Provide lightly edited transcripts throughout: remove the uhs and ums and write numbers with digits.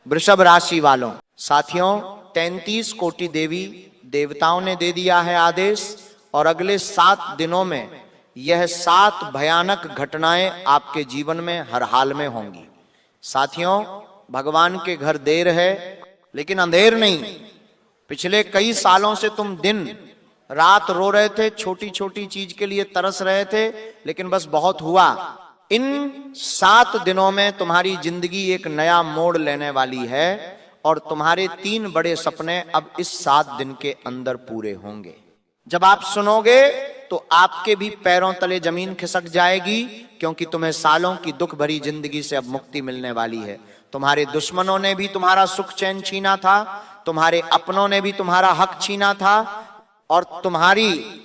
वृषभ राशि वालों, साथियों 33 कोटि देवी देवताओं ने दे दिया है आदेश और अगले 7 दिनों में यह 7 भयानक घटनाएं आपके जीवन में हर हाल में होंगी। साथियों, भगवान के घर देर है लेकिन अंधेर नहीं। पिछले कई सालों से तुम दिन रात रो रहे थे, छोटी छोटी चीज के लिए तरस रहे थे, लेकिन बस बहुत हुआ। इन 7 दिनों में तुम्हारी जिंदगी एक नया मोड़ लेने वाली है और तुम्हारे 3 बड़े सपने अब इस 7 दिन के अंदर पूरे होंगे। जब आप सुनोगे तो आपके भी पैरों तले जमीन खिसक जाएगी, क्योंकि तुम्हें सालों की दुख भरी जिंदगी से अब मुक्ति मिलने वाली है। तुम्हारे दुश्मनों ने भी तुम्हारा सुख चैन छीना था, तुम्हारे अपनों ने भी तुम्हारा हक छीना था और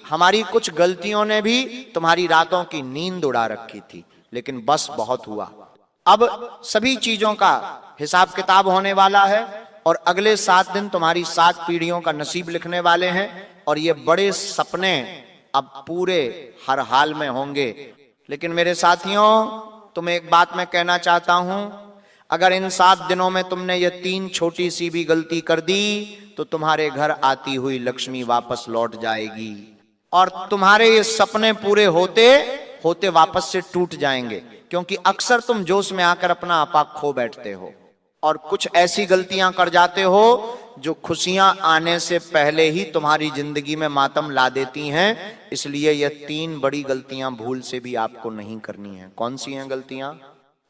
हमारी कुछ गलतियों ने भी तुम्हारी रातों की नींद उड़ा रखी थी, लेकिन बस बहुत हुआ। अब सभी चीजों का हिसाब किताब होने वाला है और अगले 7 दिन तुम्हारी 7 पीढ़ियों का नसीब लिखने वाले हैं और ये बड़े सपने अब पूरे हर हाल में होंगे। लेकिन मेरे साथियों, तुम्हें एक बात मैं कहना चाहता हूं, अगर इन 7 दिनों में तुमने ये 3 छोटी सी भी गलती कर दी तो तुम्हारे घर आती हुई लक्ष्मी वापस लौट जाएगी और तुम्हारे ये सपने पूरे होते होते वापस से टूट जाएंगे, क्योंकि अक्सर तुम जोश में आकर अपना आपा खो बैठते हो और कुछ ऐसी गलतियां कर जाते हो जो खुशियां आने से पहले ही तुम्हारी जिंदगी में मातम ला देती हैं। इसलिए ये 3 बड़ी गलतियां भूल से भी आपको नहीं करनी है। कौन सी हैं गलतियां?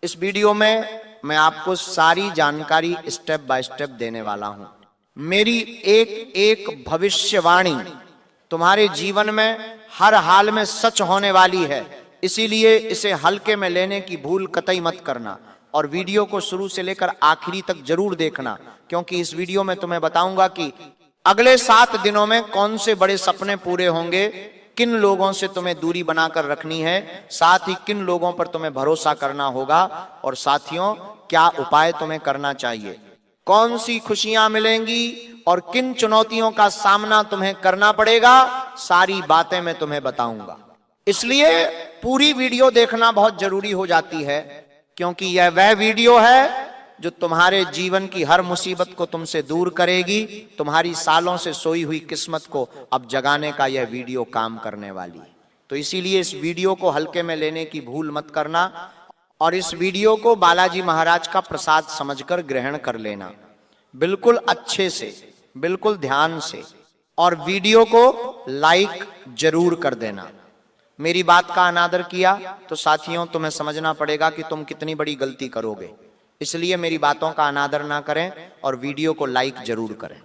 इस वीडियो में मैं आपको सारी जानकारी स्टेप बाय स्टेप देने वाला हूं। मेरी एक एक भविष्यवाणी तुम्हारे जीवन में हर हाल में सच होने वाली है, इसीलिए इसे हल्के में लेने की भूल कतई मत करना और वीडियो को शुरू से लेकर आखिरी तक जरूर देखना, क्योंकि इस वीडियो में तुम्हें बताऊंगा कि अगले 7 दिनों में कौन से बड़े सपने पूरे होंगे, किन लोगों से तुम्हें दूरी बनाकर रखनी है, साथ ही किन लोगों पर तुम्हें भरोसा करना होगा और साथियों क्या उपाय तुम्हें करना चाहिए, कौन सी खुशियां मिलेंगी और किन चुनौतियों का सामना तुम्हें करना पड़ेगा, सारी बातें मैं तुम्हें बताऊंगा। इसलिए पूरी वीडियो देखना बहुत जरूरी हो जाती है, क्योंकि यह वह वीडियो है जो तुम्हारे जीवन की हर मुसीबत को तुमसे दूर करेगी। तुम्हारी सालों से सोई हुई किस्मत को अब जगाने का यह वीडियो काम करने वाली। तो इसीलिए इस वीडियो को हल्के में लेने की भूल मत करना और इस वीडियो को बालाजी महाराज का प्रसाद समझकर ग्रहण कर लेना, बिल्कुल अच्छे से, बिल्कुल ध्यान से, और वीडियो को लाइक जरूर कर देना। मेरी बात का अनादर किया तो साथियों तुम्हें समझना पड़ेगा कि तुम कितनी बड़ी गलती करोगे, इसलिए मेरी बातों का अनादर ना करें और वीडियो को लाइक जरूर करें।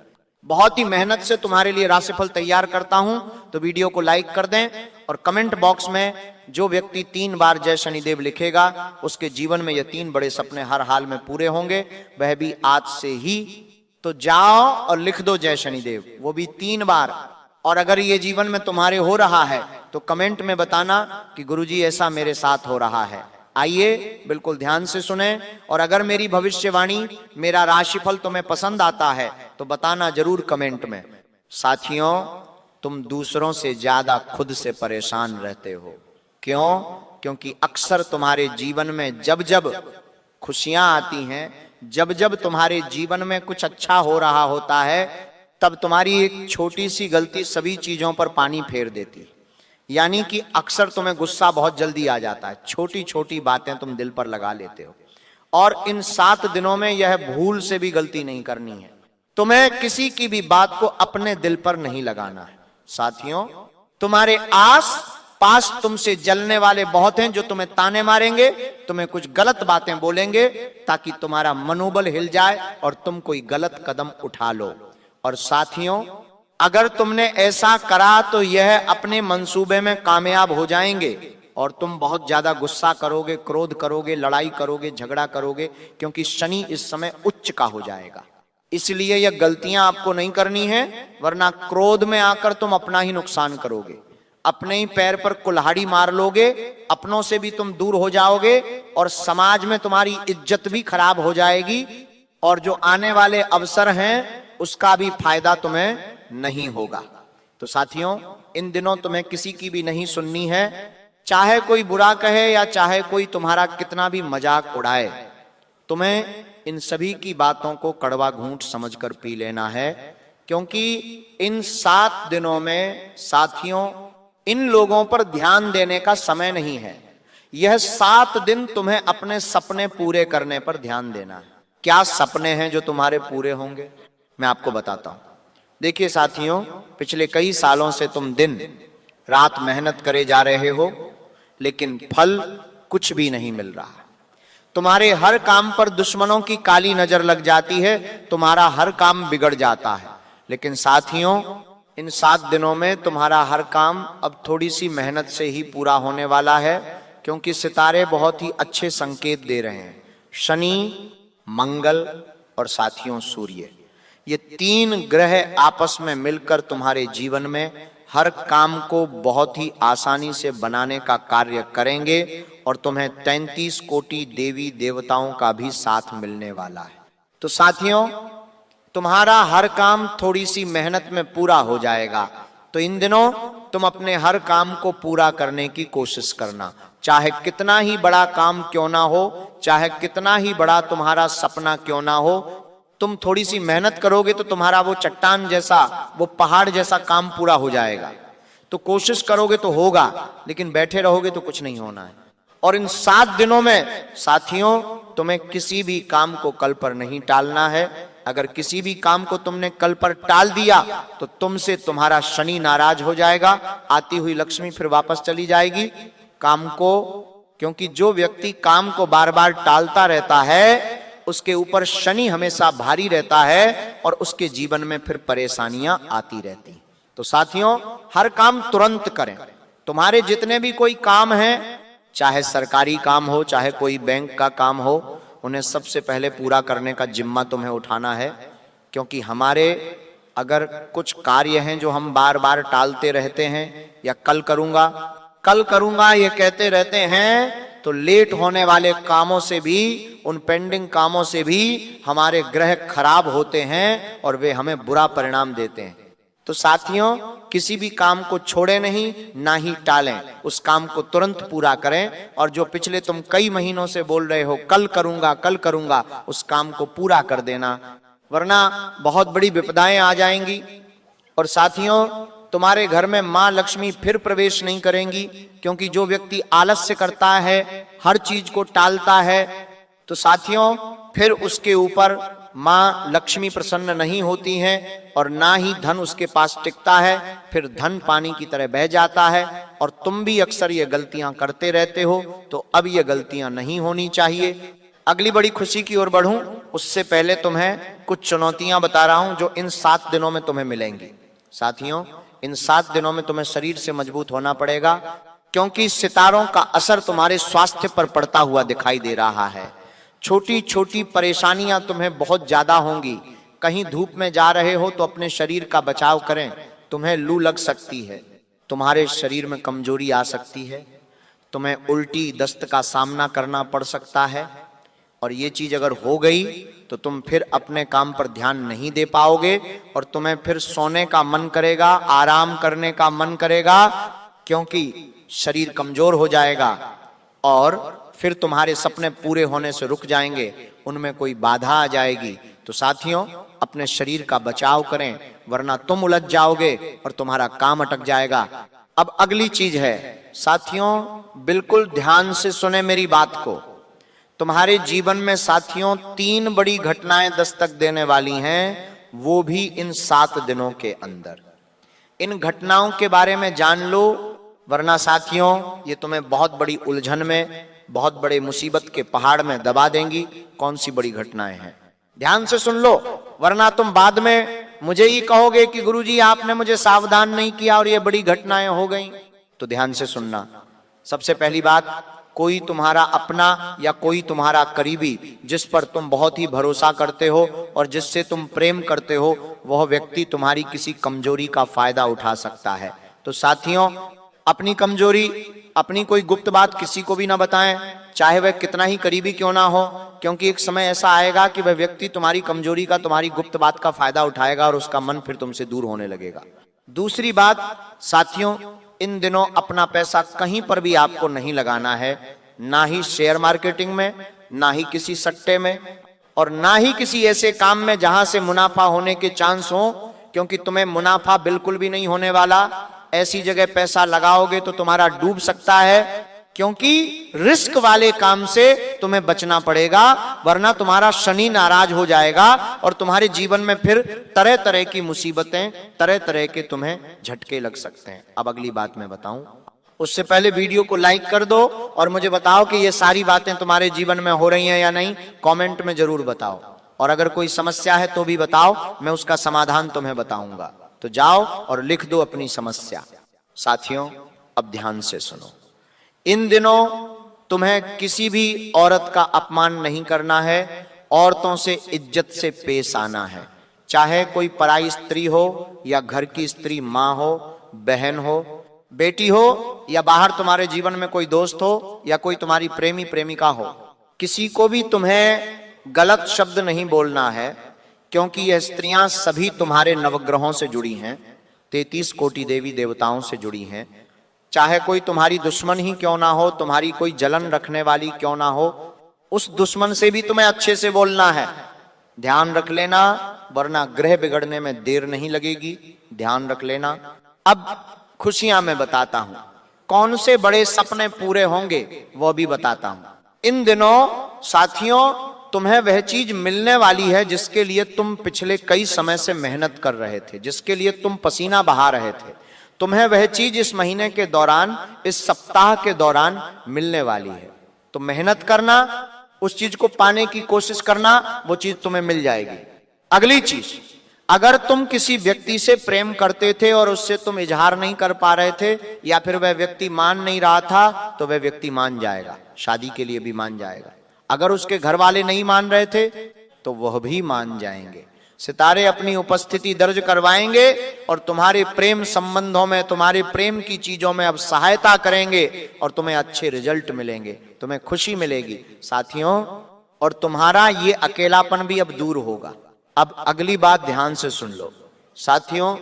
बहुत ही मेहनत से तुम्हारे लिए राशिफल तैयार करता हूं, तो वीडियो को लाइक कर दें और कमेंट बॉक्स में जो व्यक्ति 3 बार जय शनिदेव लिखेगा उसके जीवन में ये 3 बड़े सपने हर हाल में पूरे होंगे, वह भी आज से ही। तो जाओ और लिख दो जय शनिदेव, वो भी 3 बार। और अगर ये जीवन में तुम्हारे हो रहा है तो कमेंट में बताना कि गुरुजी ऐसा मेरे साथ हो रहा है। आइए बिल्कुल ध्यान से सुने और अगर मेरी भविष्यवाणी, मेरा राशिफल तुम्हें पसंद आता है तो बताना जरूर कमेंट में। साथियों, तुम दूसरों से ज्यादा खुद से परेशान रहते हो। क्यों? क्योंकि अक्सर तुम्हारे जीवन में जब जब खुशियां आती हैं, जब जब तुम्हारे जीवन में कुछ अच्छा हो रहा होता है, तब तुम्हारी एक छोटी सी गलती सभी चीजों पर पानी फेर देती। यानी कि अक्सर तुम्हें गुस्सा बहुत जल्दी आ जाता है, छोटी छोटी बातें तुम दिल पर लगा लेते हो और इन 7 दिनों में यह भूल से भी गलती नहीं करनी है। तुम्हें किसी की भी बात को अपने दिल पर नहीं लगाना है। साथियों, तुम्हारे आस पास तुमसे जलने वाले बहुत हैं जो तुम्हें ताने मारेंगे, तुम्हें कुछ गलत बातें बोलेंगे ताकि तुम्हारा मनोबल हिल जाए और तुम कोई गलत कदम उठा लो। और साथियों, अगर तुमने ऐसा करा तो यह अपने मंसूबे में कामयाब हो जाएंगे और तुम बहुत ज्यादा गुस्सा करोगे, क्रोध करोगे, लड़ाई करोगे, झगड़ा करोगे, क्योंकि शनि इस समय उच्च का हो जाएगा। इसलिए यह गलतियां आपको नहीं करनी है, वरना क्रोध में आकर तुम अपना ही नुकसान करोगे, अपने ही पैर पर कुल्हाड़ी मार लोगे, अपनों से भी तुम दूर हो जाओगे और समाज में तुम्हारी इज्जत भी खराब हो जाएगी और जो आने वाले अवसर हैं उसका भी फायदा तुम्हें नहीं होगा। तो साथियों, इन दिनों तुम्हें किसी की भी नहीं सुननी है, चाहे कोई बुरा कहे या चाहे कोई तुम्हारा कितना भी मजाक उड़ाए। तुम्हें इन सभी की बातों को कड़वा घूंट समझकर पी लेना है, क्योंकि इन 7 दिनों में साथियों इन लोगों पर ध्यान देने का समय नहीं है। यह 7 दिन तुम्हें अपने सपने पूरे करने पर ध्यान देना है। क्या सपने हैं जो तुम्हारे पूरे होंगे, मैं आपको बताता हूं। देखिए साथियों, पिछले कई सालों से तुम दिन रात मेहनत करे जा रहे हो, लेकिन फल कुछ भी नहीं मिल रहा। तुम्हारे हर काम पर दुश्मनों की काली नजर लग जाती है, तुम्हारा हर काम बिगड़ जाता है। लेकिन साथियों, इन 7 दिनों में तुम्हारा हर काम अब थोड़ी सी मेहनत से ही पूरा होने वाला है, क्योंकि सितारे बहुत ही अच्छे संकेत दे रहे हैं। शनि, मंगल और साथियों सूर्य, ये 3 ग्रह आपस में मिलकर तुम्हारे जीवन में हर काम को बहुत ही आसानी से बनाने का कार्य करेंगे, और तुम्हें 33 कोटि देवी देवताओं का भी साथ मिलने वाला है। तो साथियों, तुम्हारा हर काम थोड़ी सी मेहनत में पूरा हो जाएगा। तो इन दिनों तुम अपने हर काम को पूरा करने की कोशिश करना, चाहे कितना ही बड़ा काम क्यों ना हो, चाहे कितना ही बड़ा तुम्हारा सपना क्यों ना हो। तुम थोड़ी सी मेहनत करोगे तो तुम्हारा वो चट्टान जैसा, वो पहाड़ जैसा काम पूरा हो जाएगा। तो कोशिश करोगे तो होगा, लेकिन बैठे रहोगे तो कुछ नहीं होना है। और इन 7 दिनों में साथियों तुम्हें किसी भी काम को कल पर नहीं टालना है। अगर किसी भी काम को तुमने कल पर टाल दिया तो तुमसे तुम्हारा शनि नाराज हो जाएगा, आती हुई लक्ष्मी फिर वापस चली जाएगी काम को। क्योंकि जो व्यक्ति काम को बार बार टालता रहता है, उसके ऊपर शनि हमेशा भारी रहता है और उसके जीवन में फिर परेशानियां आती रहती। तो साथियों, हर काम तुरंत करें। तुम्हारे जितने भी कोई काम हैं, चाहे सरकारी काम हो, चाहे कोई बैंक का काम हो, उन्हें सबसे पहले पूरा करने का जिम्मा तुम्हें उठाना है। क्योंकि हमारे अगर कुछ कार्य हैं जो हम बार बार टालते रहते हैं, या कल करूंगा ये कहते रहते हैं, तो लेट होने वाले कामों से भी, उन पेंडिंग कामों से भी हमारे ग्रह खराब होते हैं और वे हमें बुरा परिणाम देते हैं। तो साथियों, किसी भी काम को छोड़े नहीं, ना ही टालें, उस काम को तुरंत पूरा करें। और जो पिछले तुम कई महीनों से बोल रहे हो कल करूंगा, उस काम को पूरा कर देना, वरना बहुत बड़ी विपदाएं आ जाएंगी। और साथियों, तुम्हारे घर में मां लक्ष्मी फिर प्रवेश नहीं करेंगी, क्योंकि जो व्यक्ति आलस्य करता है, हर चीज को टालता है, तो साथियों फिर उसके ऊपर मां लक्ष्मी प्रसन्न नहीं होती हैं, और ना ही धन उसके पास टिकता है। फिर धन पानी की तरह बह जाता है। और तुम भी अक्सर ये गलतियां करते रहते हो, तो अब ये गलतियां नहीं होनी चाहिए। अगली बड़ी खुशी की ओर बढ़ूं, उससे पहले तुम्हें कुछ चुनौतियां बता रहा हूं जो इन 7 दिनों में तुम्हें मिलेंगी। साथियों, इन 7 दिनों में तुम्हें शरीर से मजबूत होना पड़ेगा, क्योंकि सितारों का असर तुम्हारे स्वास्थ्य पर पड़ता हुआ दिखाई दे रहा है। छोटी छोटी परेशानियां तुम्हें बहुत ज्यादा होंगी। कहीं धूप में जा रहे हो तो अपने शरीर का बचाव करें, तुम्हें लू लग सकती है, तुम्हारे शरीर में कमजोरी आ सकती है, तुम्हें उल्टी दस्त का सामना करना पड़ सकता है। और ये चीज अगर हो गई तो तुम फिर अपने काम पर ध्यान नहीं दे पाओगे, और तुम्हें फिर सोने का मन करेगा, आराम करने का मन करेगा, क्योंकि शरीर कमजोर हो जाएगा और फिर तुम्हारे सपने पूरे होने से रुक जाएंगे, उनमें कोई बाधा आ जाएगी। तो साथियों, अपने शरीर का बचाव करें, वरना तुम उलझ जाओगे और तुम्हारा काम अटक जाएगा। अब अगली चीज है साथियों, बिल्कुल ध्यान से सुने मेरी बात को। तुम्हारे जीवन में साथियों 3 बड़ी घटनाएं दस्तक देने वाली हैं, वो भी इन 7 दिनों के अंदर। इन घटनाओं के बारे में जान लो, वरना साथियों ये तुम्हें बहुत बड़ी उलझन में, बहुत बड़े मुसीबत के पहाड़ में दबा देंगी। कौन सी बड़ी घटनाएं हैं, ध्यान से सुन लो, वरना तुम बाद में मुझे ही कहोगे कि गुरुजी आपने मुझे सावधान नहीं किया और ये बड़ी घटनाएं हो गई। तो ध्यान से सुनना। सबसे पहली बात, कोई तुम्हारा अपना या कोई तुम्हारा करीबी जिस पर तुम बहुत ही भरोसा करते हो और जिससे तुम प्रेम करते हो, वह व्यक्ति तुम्हारी किसी कमजोरी का फायदा उठा सकता है। तो साथियों, अपनी कमजोरी, अपनी कोई गुप्त बात किसी को भी ना बताएं, चाहे वह कितना ही करीबी क्यों ना हो, क्योंकि एक समय ऐसा आएगा कि वह व्यक्ति तुम्हारी कमजोरी का, तुम्हारी गुप्त बात का फायदा उठाएगा और उसका मन फिर तुमसे दूर होने लगेगा। दूसरी बात साथियों, इन दिनों अपना पैसा कहीं पर भी आपको नहीं लगाना है, ना ही शेयर मार्केटिंग में, ना ही किसी सट्टे में, और ना ही किसी ऐसे काम में जहां से मुनाफा होने के चांस हो, क्योंकि तुम्हें मुनाफा बिल्कुल भी नहीं होने वाला। ऐसी जगह पैसा लगाओगे तो तुम्हारा डूब सकता है, क्योंकि रिस्क वाले काम से तुम्हें बचना पड़ेगा, वरना तुम्हारा शनि नाराज हो जाएगा और तुम्हारे जीवन में फिर तरह तरह की मुसीबतें, तरह तरह के तुम्हें झटके लग सकते हैं। अब अगली बात मैं बताऊं, उससे पहले वीडियो को लाइक कर दो और मुझे बताओ कि ये सारी बातें तुम्हारे जीवन में हो रही हैं या नहीं, कमेंट में जरूर बताओ। और अगर कोई समस्या है तो भी बताओ, मैं उसका समाधान तुम्हें बताऊंगा। तो जाओ और लिख दो अपनी समस्या। साथियों, अब ध्यान से सुनो। इन दिनों तुम्हें किसी भी औरत का अपमान नहीं करना है, औरतों से इज्जत से पेश आना है। चाहे कोई पराई स्त्री हो या घर की स्त्री, माँ हो, बहन हो, बेटी हो, या बाहर तुम्हारे जीवन में कोई दोस्त हो या कोई तुम्हारी प्रेमी प्रेमिका हो, किसी को भी तुम्हें गलत शब्द नहीं बोलना है, क्योंकि यह स्त्रियां सभी तुम्हारे नवग्रहों से जुड़ी हैं, 33 कोटि देवी देवताओं से जुड़ी हैं। चाहे कोई तुम्हारी दुश्मन ही क्यों ना हो, तुम्हारी कोई जलन रखने वाली क्यों ना हो, उस दुश्मन से भी तुम्हें अच्छे से बोलना है। ध्यान रख लेना, वरना ग्रह बिगड़ने में देर नहीं लगेगी। ध्यान रख लेना। अब खुशियां मैं बताता हूं, कौन से बड़े सपने पूरे होंगे वो भी बताता हूं। इन दिनों साथियों, तुम्हें वह चीज मिलने वाली है जिसके लिए तुम पिछले कई समय से मेहनत कर रहे थे, जिसके लिए तुम पसीना बहा रहे थे। तुम्हें वह चीज इस महीने के दौरान, इस सप्ताह के दौरान मिलने वाली है। तो मेहनत करना, उस चीज को पाने की कोशिश करना, वो चीज तुम्हें मिल जाएगी। अगली चीज, अगर तुम किसी व्यक्ति से प्रेम करते थे और उससे तुम इजहार नहीं कर पा रहे थे, या फिर वह व्यक्ति मान नहीं रहा था, तो वह व्यक्ति मान जाएगा, शादी के लिए भी मान जाएगा। अगर उसके घर वाले नहीं मान रहे थे तो वह भी मान जाएंगे। सितारे अपनी उपस्थिति दर्ज करवाएंगे और तुम्हारे प्रेम संबंधों में, तुम्हारे प्रेम की चीजों में अब सहायता करेंगे और तुम्हें अच्छे रिजल्ट मिलेंगे, तुम्हें खुशी मिलेगी साथियों। और तुम्हारा ये अकेलापन भी अब दूर होगा। अब अगली बात ध्यान से सुन लो साथियों,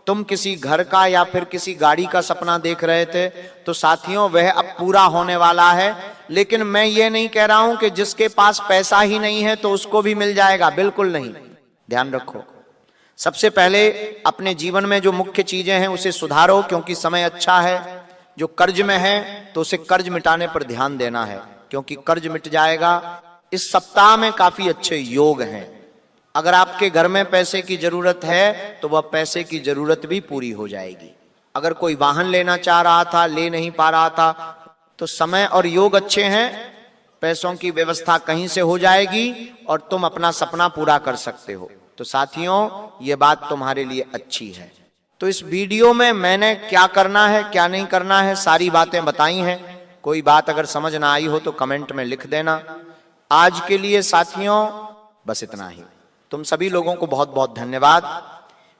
तुम किसी घर का या फिर किसी गाड़ी का सपना देख रहे थे, तो साथियों वह अब पूरा होने वाला है। लेकिन मैं ये नहीं कह रहा हूं कि जिसके पास पैसा ही नहीं है तो उसको भी मिल जाएगा, बिल्कुल नहीं। ध्यान रखो, सबसे पहले अपने जीवन में जो मुख्य चीजें हैं उसे सुधारो, क्योंकि समय अच्छा है। जो कर्ज में है तो उसे कर्ज मिटाने पर ध्यान देना है, क्योंकि कर्ज मिट जाएगा। इस सप्ताह में काफी अच्छे योग हैं। अगर आपके घर में पैसे की जरूरत है तो वह पैसे की जरूरत भी पूरी हो जाएगी। अगर कोई वाहन लेना चाह रहा था, ले नहीं पा रहा था, तो समय और योग अच्छे हैं, पैसों की व्यवस्था कहीं से हो जाएगी और तुम अपना सपना पूरा कर सकते हो। तो साथियों, ये बात तुम्हारे लिए अच्छी है। तो इस वीडियो में मैंने क्या करना है, क्या नहीं करना है, सारी बातें बताई हैं। कोई बात अगर समझ ना आई हो तो कमेंट में लिख देना। आज के लिए साथियों बस इतना ही। तुम सभी लोगों को बहुत बहुत धन्यवाद।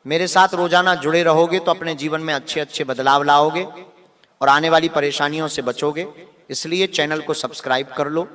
मेरे साथ रोजाना जुड़े रहोगे तो अपने जीवन में अच्छे अच्छे बदलाव लाओगे और आने वाली परेशानियों से बचोगे। इसलिए चैनल को सब्सक्राइब कर लो,